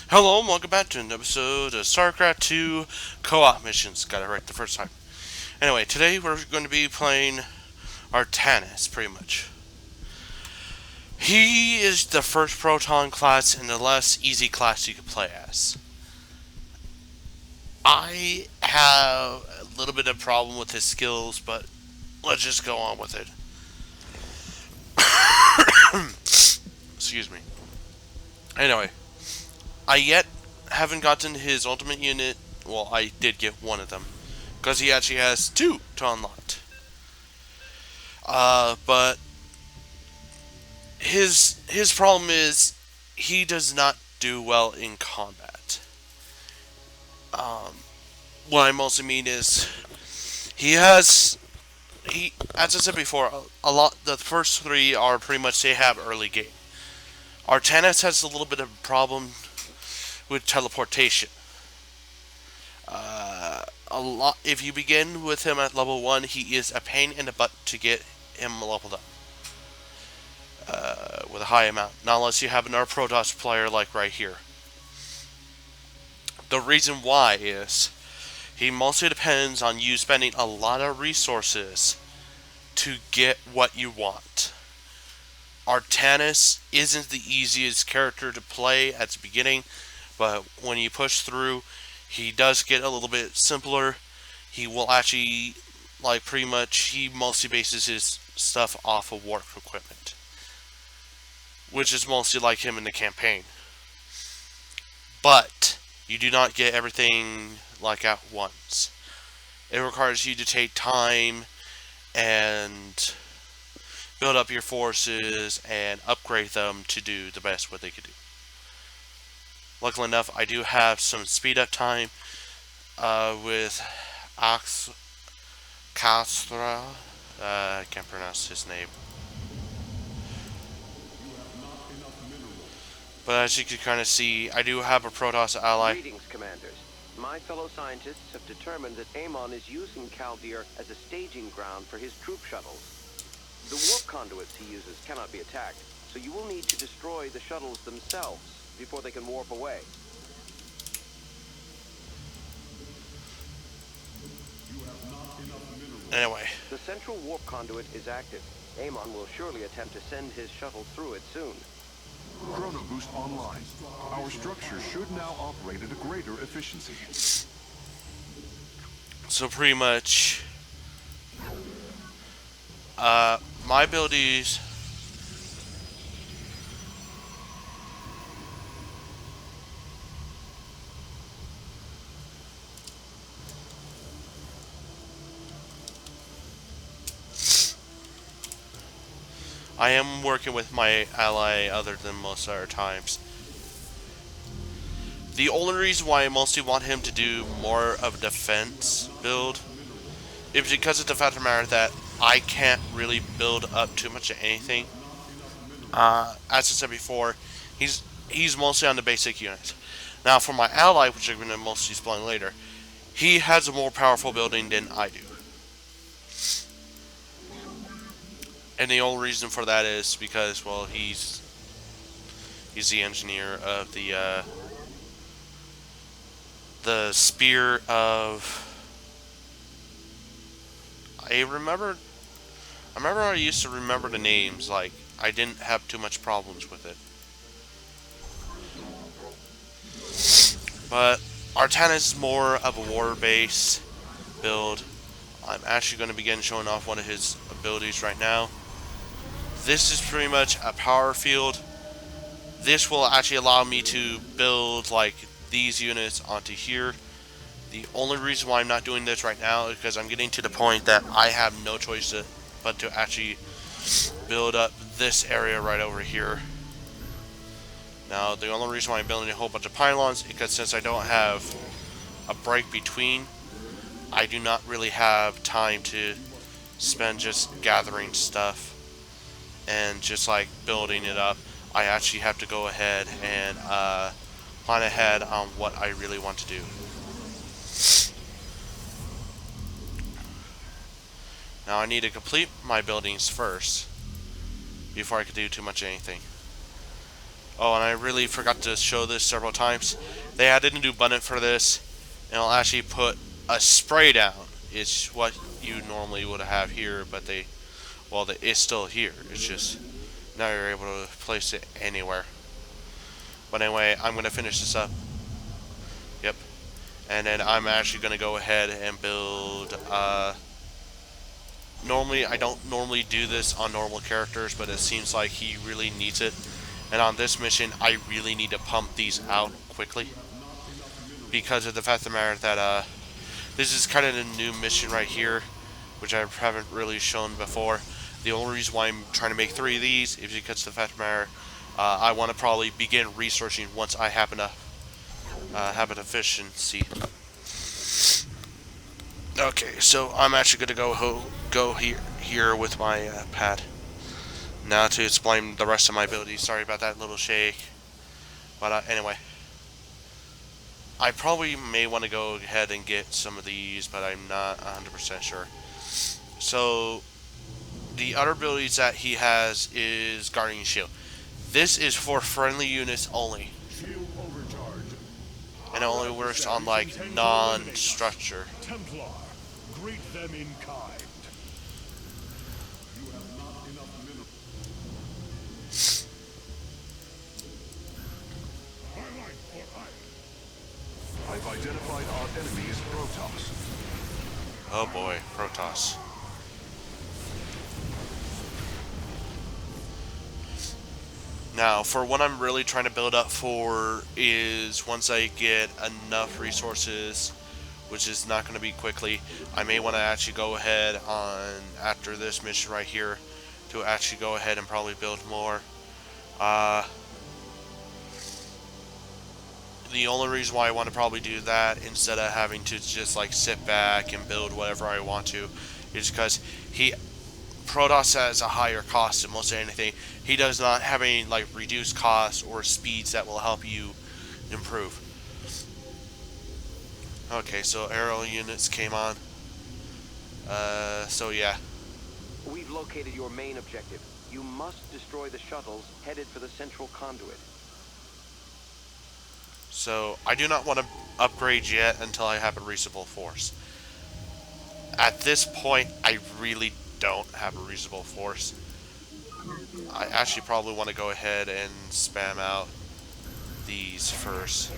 Hello and welcome back to an episode of StarCraft 2 Co-op Missions. Got it right the first time. Anyway, today we're going to be playing Artanis, pretty much. He is the first Proton class and the less easy class you can play as. I have a little bit of problem with his skills, but let's just go on with it. Excuse me. Anyway, I yet haven't gotten his ultimate unit. Well, I did get one of them. Because he actually has two to unlock. But his problem is he does not do well in combat. Um, what I mostly mean is he as I said before, a lot the first three are pretty much they have early game. Artanis has a little bit of a problem with teleportation. A lot if you begin with him at level 1, he is a pain in the butt to get him leveled up. With a high amount. Not unless you have another Protoss player like right here. The reason why is he mostly depends on you spending a lot of resources to get what you want. Artanis isn't the easiest character to play at the beginning, but when you push through, he does get a little bit simpler. He will actually, like pretty much, he mostly bases his stuff off of warp equipment, which is mostly like him in the campaign. But you do not get everything like at once. It requires you to take time and build up your forces and upgrade them to do the best what they could do. Luckily enough, I do have some speed up time with Castra. I can't pronounce his name. But as you can kind of see, I do have a Protoss ally. Greetings, Commanders. My fellow scientists have determined that Amon is using Caldir as a staging ground for his troop shuttles. The warp conduits he uses cannot be attacked, so you will need to destroy the shuttles themselves before they can warp away. Anyway. The central warp conduit is active. Amon will surely attempt to send his shuttle through it soon. Chrono boost online. Our structure should now operate at a greater efficiency. So pretty much, my abilities. I am working with my ally other than most other times. The only reason why I mostly want him to do more of a defense build is because of the fact of the matter that I can't really build up too much of anything. As I said before, he's mostly on the basic unit. Now for my ally, which I'm going to mostly explain later, he has a more powerful building than I do. And the only reason for that is because, well, he's the engineer of the spear of. I remember I used to remember the names. Like I didn't have too much problems with it. But Artanis is more of a war base build. I'm actually going to begin showing off one of his abilities right now. This is pretty much a power field. This will actually allow me to build like these units onto here. The only reason why I'm not doing this right now is because I'm getting to the point that I have no choice but to actually build up this area right over here. Now the only reason why I'm building a whole bunch of pylons is because since I don't have a break between, I do not really have time to spend just gathering stuff and just like building it up. I actually have to go ahead and plan ahead on what I really want to do. Now I need to complete my buildings first before I can do too much anything. Oh, and I really forgot to show this several times. They had a new button for this, and it'll actually put a spray down. It's what you normally would have here, but it's still here. It's just now you're able to place it anywhere. But anyway, I'm gonna finish this up. Yep. And then I'm actually gonna go ahead and build. Normally, I don't normally do this on normal characters, but it seems like he really needs it. And on this mission, I really need to pump these out quickly because of the fact of the matter that this is kind of a new mission right here, which I haven't really shown before. The only reason why I'm trying to make 3 of these is because of the fact of the matter I want to probably begin researching once I have enough efficiency. Okay, so I'm actually going to go here with my pad. Now to explain the rest of my abilities. Sorry about that little shake. But anyway. I probably may want to go ahead and get some of these, but I'm not 100% sure. So, the other abilities that he has is Guardian Shield. This is for friendly units only. And it only works on, like, non-structure. Templar, greet them in kind. I've identified our enemy's Protoss. Oh boy, Protoss. Now, for what I'm really trying to build up for is once I get enough resources, which is not going to be quickly, I may want to actually go ahead on, after this mission right here, to actually go ahead and probably build more. The only reason why I want to probably do that instead of having to just like sit back and build whatever I want to is because Protoss has a higher cost than most anything. He does not have any like reduced costs or speeds that will help you improve. Okay, so aerial units came on. So yeah. We've located your main objective. You must destroy the shuttles headed for the central conduit. So I do not want to upgrade yet until I have a reasonable force. At this point, I really don't have a reasonable force. I actually probably want to go ahead and spam out these first.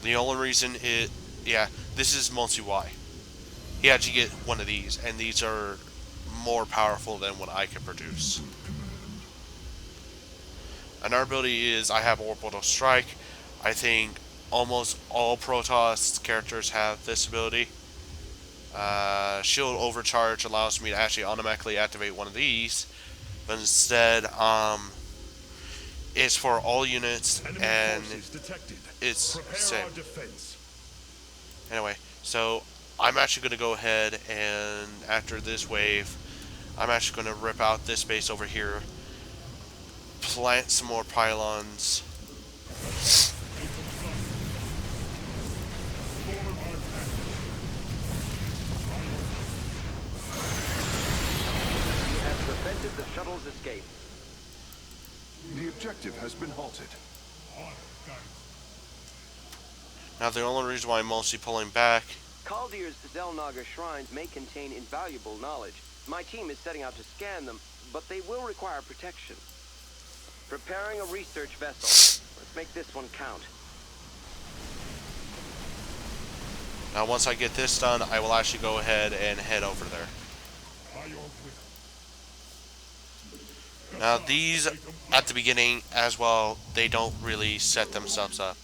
The only reason this is mostly why. He had to get one of these, and these are more powerful than what I can produce. Another ability is I have Orbital Strike. I think almost all Protoss characters have this ability. Shield Overcharge allows me to actually automatically activate one of these, but instead it's for all units and it's same. Anyway, so I'm actually going to go ahead and after this wave, I'm actually going to rip out this base over here, plant some more pylons. You have prevented the shuttle's escape. The objective has been halted. Now the only reason why I'm mostly pulling back. Kaldyr's Zelnaga shrines may contain invaluable knowledge. My team is setting out to scan them, but they will require protection. Preparing a research vessel. Let's make this one count. Now once I get this done, I will actually go ahead and head over there. Now these, at the beginning as well, they don't really set themselves up.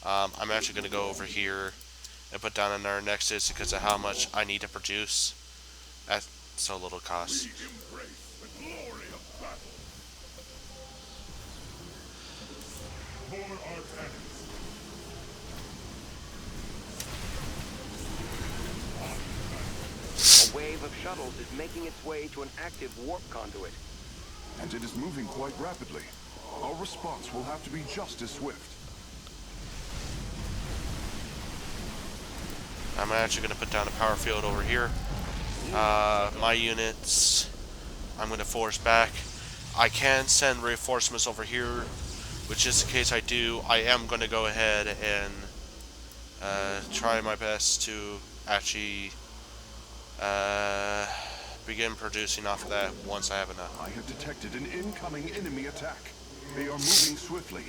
I'm actually going to go over here and put down another nexus because of how much I need to produce at so little cost. A wave of shuttles is making its way to an active warp conduit. And it is moving quite rapidly. Our response will have to be just as swift. I'm actually going to put down a power field over here. My units, I'm going to force back. I can send reinforcements over here, which is the case I do. I am going to go ahead and try my best to actually begin producing off of that once I have enough. I have detected an incoming enemy attack. They are moving swiftly.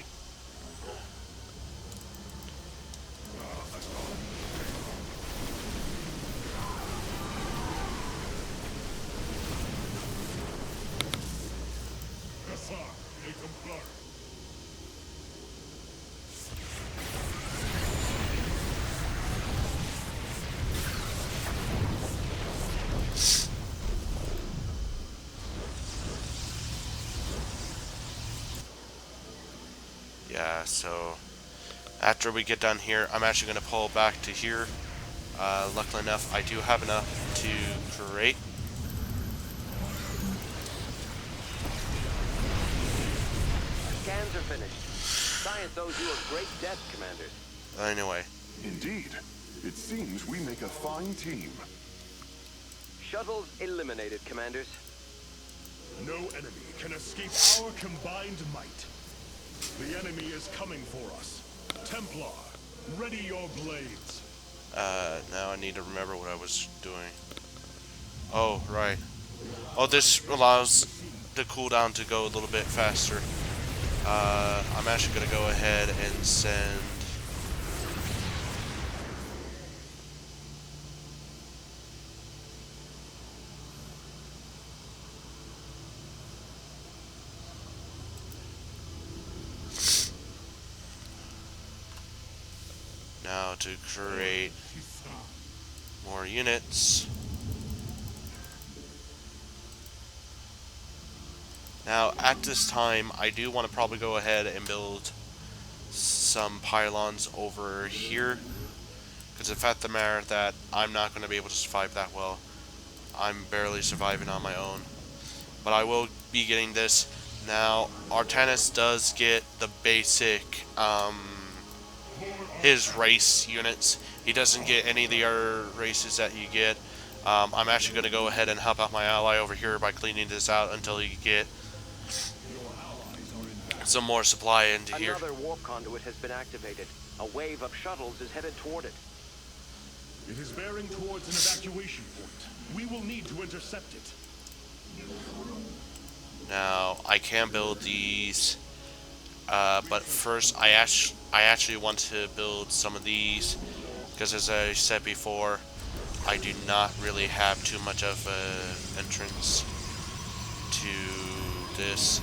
Yeah, so after we get done here, I'm actually going to pull back to here. Luckily enough, I do have enough to create. Scans are finished. Science owes you a great debt, Commanders. Anyway, Indeed. It seems we make a fine team. Shuttles eliminated, Commanders. No enemy can escape our combined might. The enemy is coming for us. Templar, ready your blades. now I need to remember what I was doing. Oh, right. Oh, this allows the cooldown to go a little bit faster. I'm actually going to go ahead and send... Now to create more units. Now, at this time, I do want to probably go ahead and build some pylons over here. Because the fact of the matter that I'm not going to be able to survive that well. I'm barely surviving on my own. But I will be getting this. Now, Artanis does get the basic, his race units. He doesn't get any of the other races that you get. I'm actually going to go ahead and help out my ally over here by cleaning this out until you get some more supply into here. Another warp conduit has been activated. A wave of shuttles is headed toward it. It is bearing towards an evacuation point. We will need to intercept it. Now, I can build these, but first I actually want to build some of these, because as I said before, I do not really have too much of an entrance to this.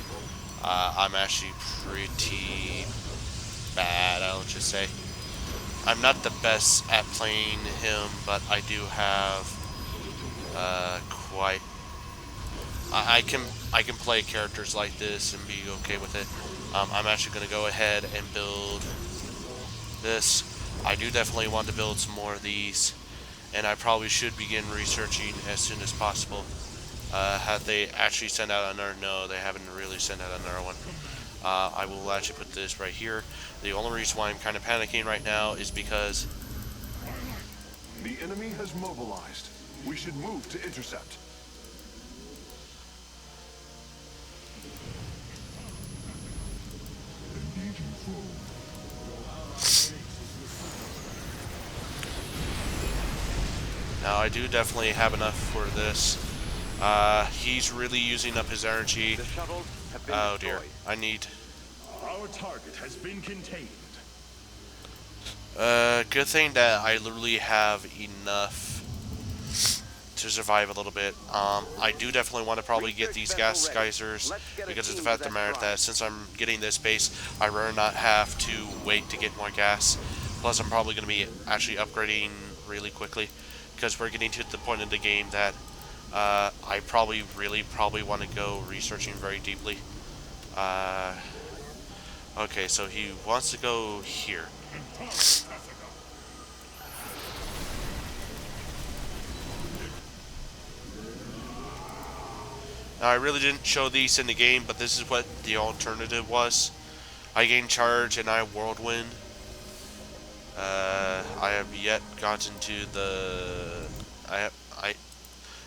I'm actually pretty bad, I'll just say. I'm not the best at playing him, but I do have quite... I can play characters like this and be okay with it. I'm actually going to go ahead and build this. I do definitely want to build some more of these, and I probably should begin researching as soon as possible. Have they actually sent out another? No, they haven't really sent out another one. I will actually put this right here. The only reason why I'm kind of panicking right now is because The enemy has mobilized. We should move to intercept. now I do definitely have enough for this. He's really using up his energy. The shuttles have been Oh destroyed. dear, I need... Our target has been contained. Good thing that I literally have enough to survive a little bit. I do definitely want to probably get these gas geysers, because of the fact of the matter that since I'm getting this base, I rather not have to wait to get more gas. Plus, I'm probably going to be actually upgrading really quickly, because we're getting to the point in the game that I probably want to go researching very deeply. Okay, so he wants to go here. Now, I really didn't show these in the game, but this is what the alternative was. I gain charge and I whirlwind. I have yet gotten to the...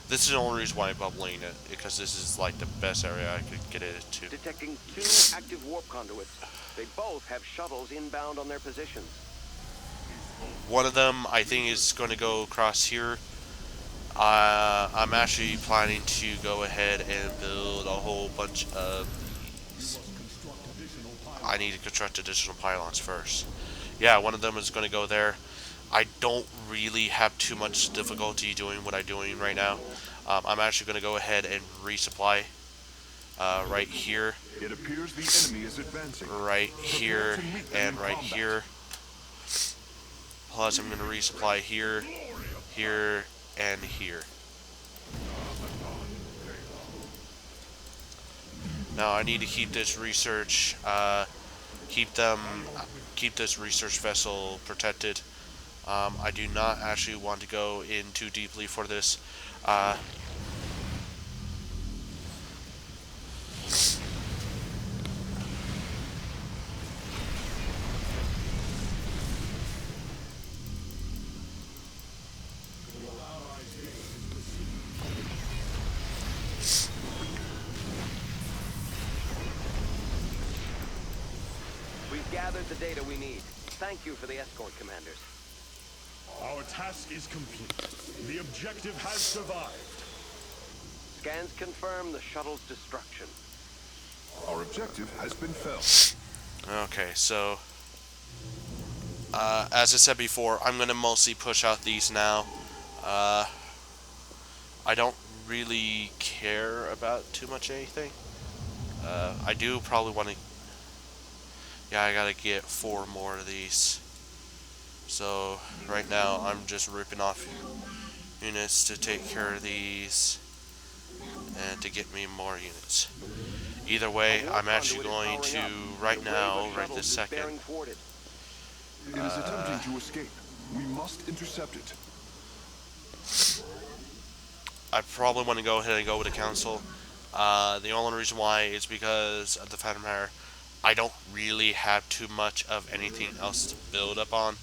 This is the only reason why I'm bubbling it, because this is like the best area I could get it to. Detecting 2 active warp conduits. They both have shuttles inbound on their positions. One of them, I think, is going to go across here. I'm actually planning to go ahead and build a whole bunch of these. I need to construct additional pylons first. Yeah, one of them is going to go there. I don't really have too much difficulty doing what I'm doing right now. I'm actually going to go ahead and resupply right here, It appears the enemy is advancing. right here, Prepare to meet them and in right combat. here. Plus, I'm going to resupply here, here, and here. Now, I need to keep this research, keep this research vessel protected. I do not actually want to go in too deeply for this. We've gathered the data we need. Thank you for the escort, commanders. Our task is complete. The objective has survived. Scans confirm the shuttle's destruction. Our objective has been felled. Okay, so as I said before, I'm gonna mostly push out these now. I don't really care about too much anything. I do probably want to. Yeah, I gotta get 4 more of these. So right now I'm just ripping off units to take care of these and to get me more units. Either way, I'm actually going to right now, right this second. It is attempting to escape. We must intercept it. I probably want to go ahead and go with the council. The only reason why is because of the Phantom Hair. I don't really have too much of anything else to build up on.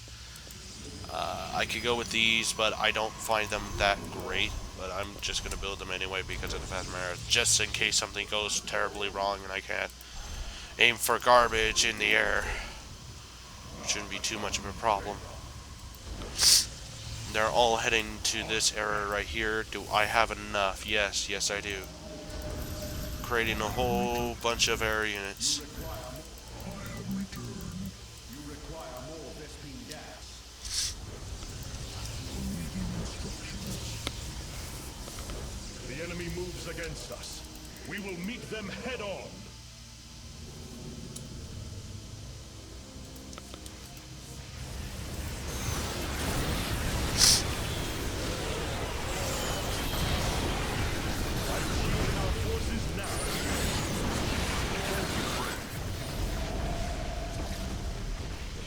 I could go with these, but I don't find them that great. But I'm just going to build them anyway because of the Phantom Hair, just in case something goes terribly wrong and I can't aim for garbage in the air. Shouldn't be too much of a problem. They're all heading to this area right here. Do I have enough? Yes, yes I do. Creating a whole bunch of air units. The enemy moves against us. We will meet them head on.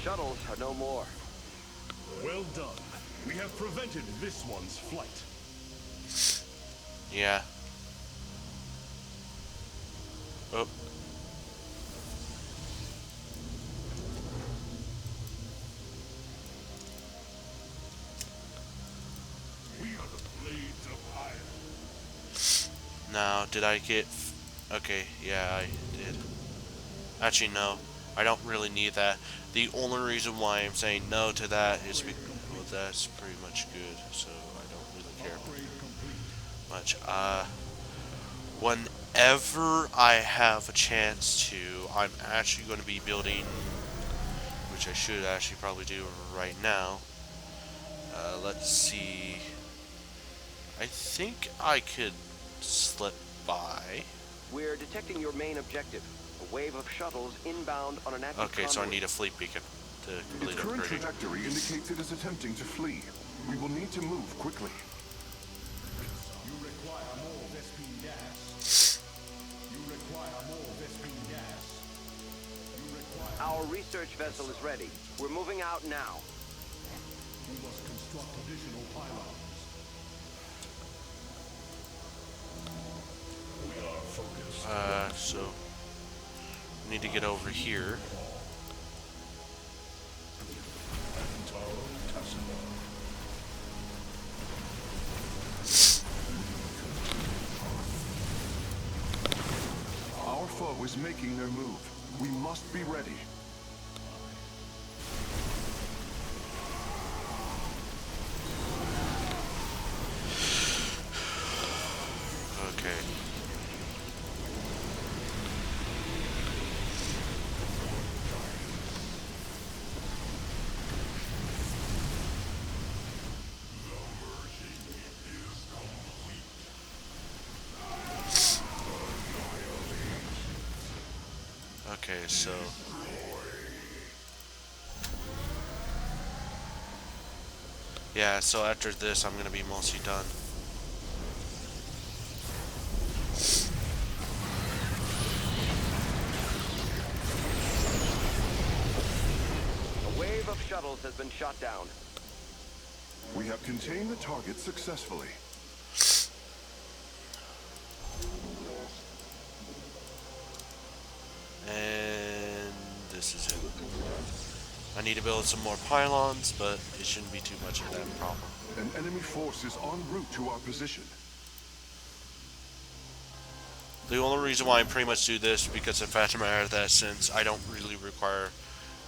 Shuttles are no more. Well done. We have prevented this one's flight. Yeah. Oh. We are the blades of iron. Now, did I get... Okay, yeah, I did. Actually, no. I don't really need that. The only reason why I'm saying no to that is because... Well, that's pretty much good, so I don't really care much. Whenever I have a chance to, I'm actually going to be building... Which I should actually probably do right now. Let's see... I think I could slip by. We're detecting your main objective. A wave of shuttles inbound on an active Okay, so I convoy. need a fleet beacon to Its complete current upgrading. trajectory indicates it is attempting to flee. We will need to move quickly. You require more Vespine gas. You require more Vespine gas. You require... Our research vessel is ready. We're moving out now. You must construct additional pylons. We are focused. So I need to get over here. foe is making their move. We must be ready. Okay. Okay, so yeah, so after this I'm gonna be mostly done. A wave of shuttles has been shot down. We have contained the target successfully. And this is it. I need to build some more pylons, but it shouldn't be too much of that problem. An enemy force is en route to our position. The only reason why I pretty much do this because the fact of the matter that since I don't really require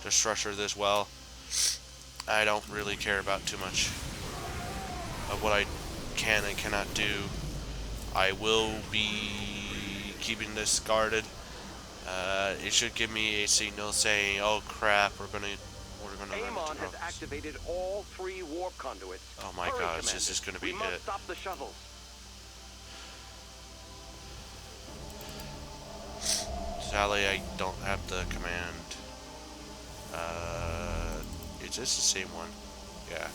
to structure this well, I don't really care about too much of what I can and cannot do. I will be keeping this guarded. It should give me a signal saying, "Oh crap, we're gonna run Amon into has ropes." activated all 3 warp conduits. Oh my Hurry, gosh, Commander. this is gonna be We must it. stop the shuttles. Sadly, I don't have the command. Is this the same one? Yeah.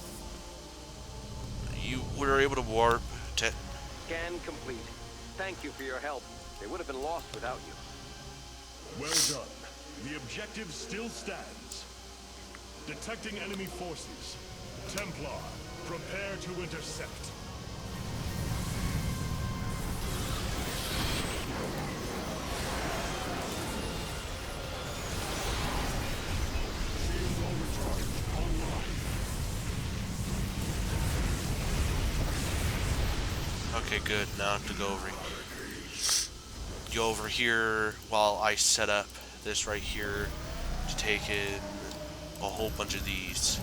You were able to warp to. Scan complete. Thank you for your help. They would have been lost without you. Well done. The objective still stands. Detecting enemy forces. Templar, prepare to intercept. Okay, good. Now I have to go over here while I set up this right here to take in a whole bunch of these.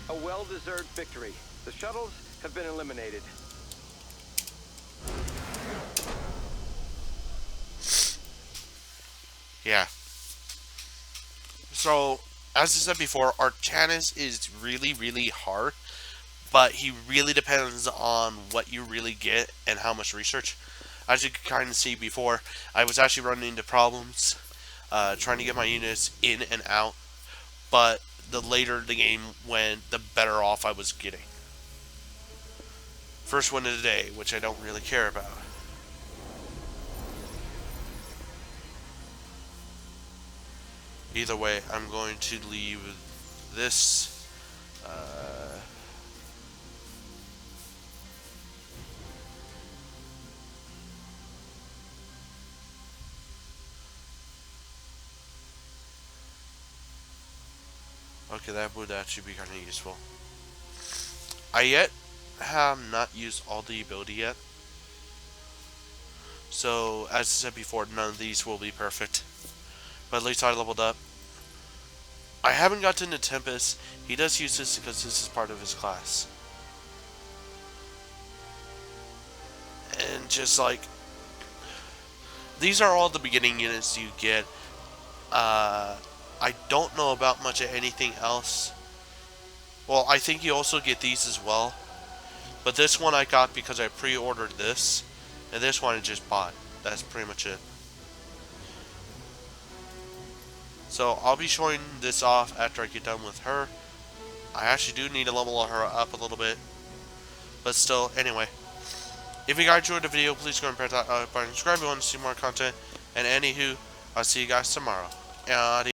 A well-deserved victory. The shuttles have been eliminated. Yeah. So, as I said before, Artanis is really, really hard, but he really depends on what you really get and how much research. As you could kind of see before, I was actually running into problems trying to get my units in and out, but the later the game went, the better off I was getting. First win of the day, which I don't really care about. Either way, I'm going to leave this. Okay, that would actually be kind of useful. I yet have not used all the ability yet. So, as I said before, none of these will be perfect. But at least I leveled up. I haven't gotten to Tempest. He does use this because this is part of his class. And just like, these are all the beginning units you get. I don't know about much of anything else. Well, I think you also get these as well. But this one I got because I pre-ordered this. And this one I just bought. That's pretty much it. So I'll be showing this off after I get done with her. I actually do need to level her up a little bit. But still, anyway. If you guys enjoyed the video, please go and press that like button. Subscribe if you want to see more content. And anywho, I'll see you guys tomorrow. Adios.